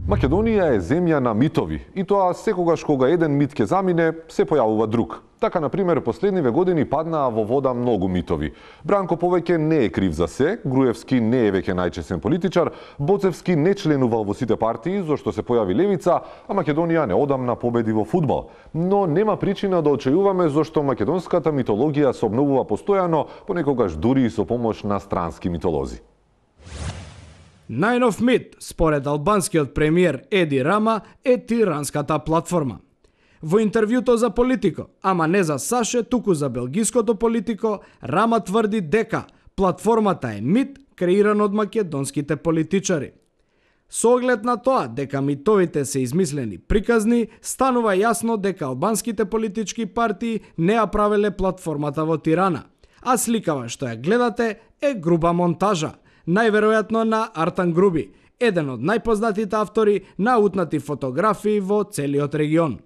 Македонија е земја на митови и тоа секогаш кога еден мит ќе замине, се појавува друг. Така, например, последниве години паднаа во вода многу митови. Бранко повеќе не е крив за се, Груевски не е веќе најчесен политичар, Боцевски не членувал во сите партии зашто се појави левица, а Македонија неодамна победи во фудбал. Но нема причина да очајуваме зашто македонската митологија се обновува постојано, понекогаш дури и со помош на странски митолози. Најнов мит, според албанскиот премиер Еди Рама, е тиранската платформа. Во интервјуто за Политико, ама не за Саше, туку за белгиското Политико, Рама тврди дека платформата е мит креиран од македонските политичари. Со оглед на тоа дека митовите се измислени приказни, станува јасно дека албанските политички партии не ја правеле платформата во Тирана, а сликава што ја гледате е груба монтажа, најверојатно на Артан Груби, еден од најпознатите автори на утнати фотографии во целиот регион.